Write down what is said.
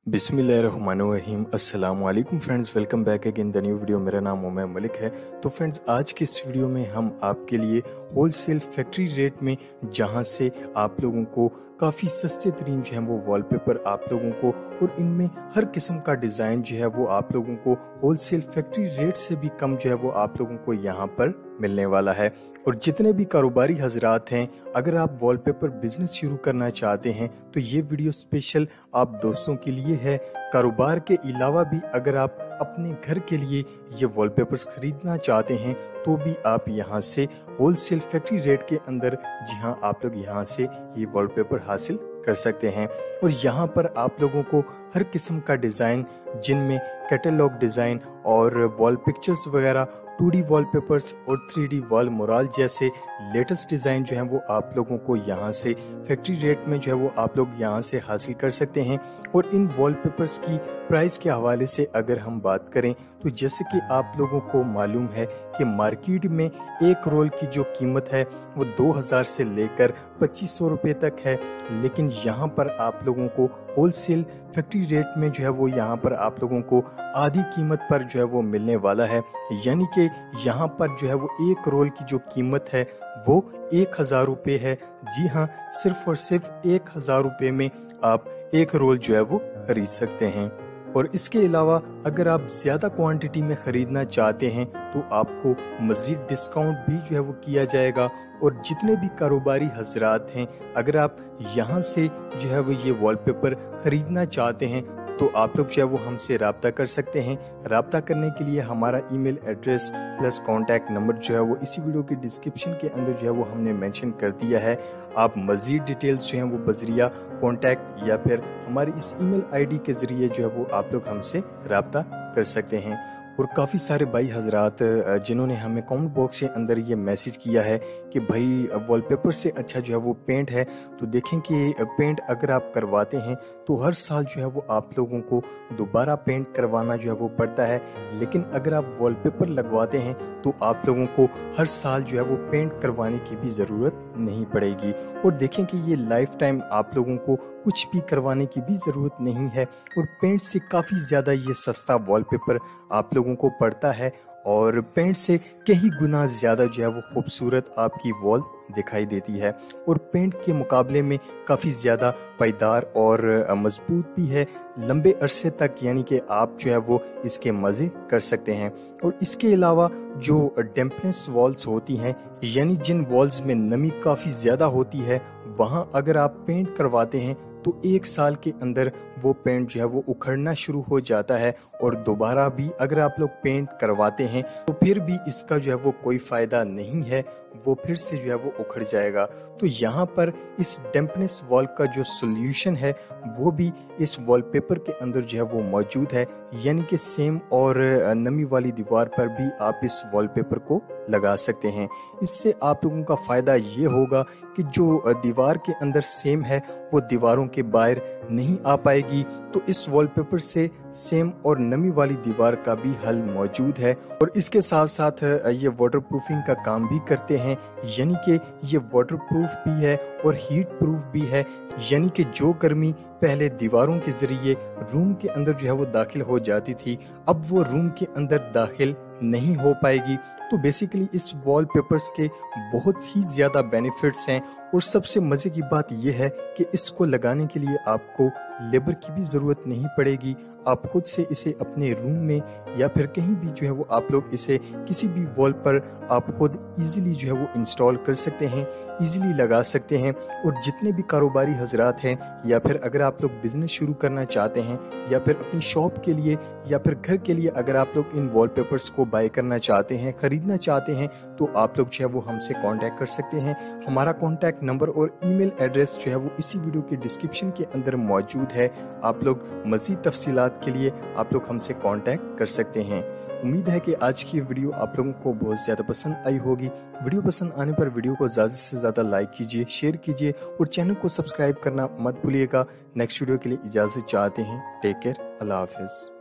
बिस्मिल्लाहिर्रहमानिर्रहीम अस्सलाम वालेकुम friends, welcome back again the new video. मेरा नाम उमर मलिक है। तो फ्रेंड्स, आज के इस वीडियो में हम आपके लिए होलसेल फैक्ट्री रेट में जहां से आप लोगों को काफ़ी सस्ते तरीन जो है वो वॉलपेपर आप लोगों को और इनमें हर किस्म का डिज़ाइन जो है वो आप लोगों को होलसेल फैक्ट्री रेट से भी कम जो है वो आप लोगों को यहाँ पर मिलने वाला है। और जितने भी कारोबारी हजरात हैं, अगर आप वॉलपेपर बिजनेस शुरू करना चाहते हैं तो ये वीडियो स्पेशल आप दोस्तों के लिए है। कारोबार के अलावा भी अगर आप अपने घर के लिए ये वॉलपेपर्स खरीदना चाहते हैं तो भी आप यहाँ से होलसेल फैक्ट्री रेट के अंदर जी हाँ आप लोग यहाँ से ये वॉलपेपर हासिल कर सकते हैं। और यहाँ पर आप लोगों को हर किस्म का डिज़ाइन, जिनमें कैटलॉग डिज़ाइन और वॉल पिक्चर्स वगैरह, 2D वॉलपेपर्स और 3D वॉल मोराल जैसे लेटेस्ट डिज़ाइन जो है वो आप लोगों को यहाँ से फैक्ट्री रेट में जो है वो आप लोग यहाँ से हासिल कर सकते हैं। और इन वॉलपेपर्स की प्राइस के हवाले से अगर हम बात करें तो जैसे कि आप लोगों को मालूम है कि मार्केट में एक रोल की जो कीमत है वो 2000 से लेकर 2500 रुपये तक है, लेकिन यहाँ पर आप लोगों को होलसेल फैक्ट्री रेट में जो है वो यहाँ पर आप लोगों को आधी कीमत पर जो है वो मिलने वाला है। यानी कि यहाँ पर जो है वो एक रोल की जो कीमत है वो 1000 रुपये है। जी हाँ, सिर्फ और सिर्फ 1000 रुपये में आप एक रोल जो है वो खरीद सकते हैं। और इसके अलावा अगर आप ज़्यादा क्वांटिटी में ख़रीदना चाहते हैं तो आपको मज़ीद डिस्काउंट भी जो है वो किया जाएगा। और जितने भी कारोबारी हजरात हैं, अगर आप यहाँ से जो है वो ये वॉलपेपर ख़रीदना चाहते हैं तो आप लोग जो है वो हमसे रब्ता कर सकते हैं। रब्ता करने के लिए हमारा email address plus contact number जो है वो इसी वीडियो के डिस्क्रिप्शन के अंदर जो है वो हमने मेंशन कर दिया है। आप मज़ीद डिटेल्स जो हैं वो बजरिया कॉन्टैक्ट या फिर हमारी इस ईमेल आईडी के ज़रिए जो है वो आप लोग हमसे रब्ता कर सकते हैं। और काफ़ी सारे भाई हजरात जिन्होंने हमें कमेंट बॉक्स के अंदर ये मैसेज किया है कि भाई वॉलपेपर से अच्छा जो है वो पेंट है। तो देखें कि पेंट अगर आप करवाते हैं तो हर साल जो है वो आप लोगों को दोबारा पेंट करवाना जो है वो पड़ता है, लेकिन अगर आप वॉलपेपर लगवाते हैं तो आप लोगों को हर साल जो है वो पेंट करवाने की भी ज़रूरत नहीं पड़ेगी। और देखें कि ये लाइफ टाइम आप लोगों को कुछ भी करवाने की भी ज़रूरत नहीं है। और पेंट से काफ़ी ज़्यादा ये सस्ता वॉलपेपर आप लोगों को पड़ता है और पेंट से कई गुना ज़्यादा जो है वो खूबसूरत आपकी वॉल दिखाई देती है। और पेंट के मुकाबले में काफ़ी ज़्यादा पायदार और मजबूत भी है लंबे अरसे तक, यानी कि आप जो है वो इसके मज़े कर सकते हैं। और इसके अलावा जो डैम्पनेस वॉल्स होती हैं, यानी जिन वॉल्स में नमी काफ़ी ज़्यादा होती है, वहाँ अगर आप पेंट करवाते हैं तो 1 साल के अंदर वो पेंट जो है वो उखड़ना शुरू हो जाता है। और दोबारा भी अगर आप लोग पेंट करवाते हैं तो फिर भी इसका जो है वो कोई फ़ायदा नहीं है, वो फिर से जो है वो उखड़ जाएगा। तो यहाँ पर इस डैम्पनेस वॉल का जो सोल्यूशन है वो भी इस वॉलपेपर के अंदर जो है वो मौजूद है, यानी कि सेम और नमी वाली दीवार पर भी आप इस वॉलपेपर को लगा सकते हैं। इससे आप लोगों का फ़ायदा ये होगा कि जो दीवार के अंदर सेम है वो दीवारों के बाहर नहीं आ पाएगी। तो इस वॉलपेपर से सेम और नमी वाली दीवार का भी हल मौजूद है। और इसके साथ साथ ये वाटर प्रूफिंग का काम भी करते हैं, यानी कि ये वाटर प्रूफ भी है और हीट प्रूफ भी है, यानी कि जो गर्मी पहले दीवारों के जरिए रूम के अंदर जो है वो दाखिल हो जाती थी, अब वो रूम के अंदर दाखिल नहीं हो पाएगी। तो बेसिकली इस वॉलपेपर्स के बहुत ही ज़्यादा बेनिफिट्स हैं। और सबसे मज़े की बात यह है कि इसको लगाने के लिए आपको लेबर की भी ज़रूरत नहीं पड़ेगी। आप खुद से इसे अपने रूम में या फिर कहीं भी जो है वो आप लोग इसे किसी भी वॉल पर आप खुद इजीली जो है वो इंस्टॉल कर सकते हैं, इजीली लगा सकते हैं। और जितने भी कारोबारी हजरात हैं या फिर अगर आप लोग बिजनेस शुरू करना चाहते हैं या फिर अपनी शॉप के लिए या फिर घर के लिए अगर आप लोग इन वॉलपेपर्स को बाय करना चाहते हैं, खरीदना चाहते हैं, तो आप लोग जो है वो हमसे कांटेक्ट कर सकते हैं। हमारा कांटेक्ट नंबर और ईमेल एड्रेस जो है वो इसी वीडियो के डिस्क्रिप्शन के अंदर मौजूद है। आप लोग मज़ीद तफसीलात के लिए आप लोग हमसे कांटेक्ट कर सकते हैं। उम्मीद है कि आज की वीडियो आप लोगों को बहुत ज़्यादा पसंद आई होगी। वीडियो पसंद आने पर वीडियो को ज़्यादा से ज़्यादा लाइक कीजिए, शेयर कीजिए और चैनल को सब्सक्राइब करना मत भूलिएगा। नेक्स्ट वीडियो के लिए इजाज़त चाहते हैं। टेक केयर, अल्लाह हाफिज़।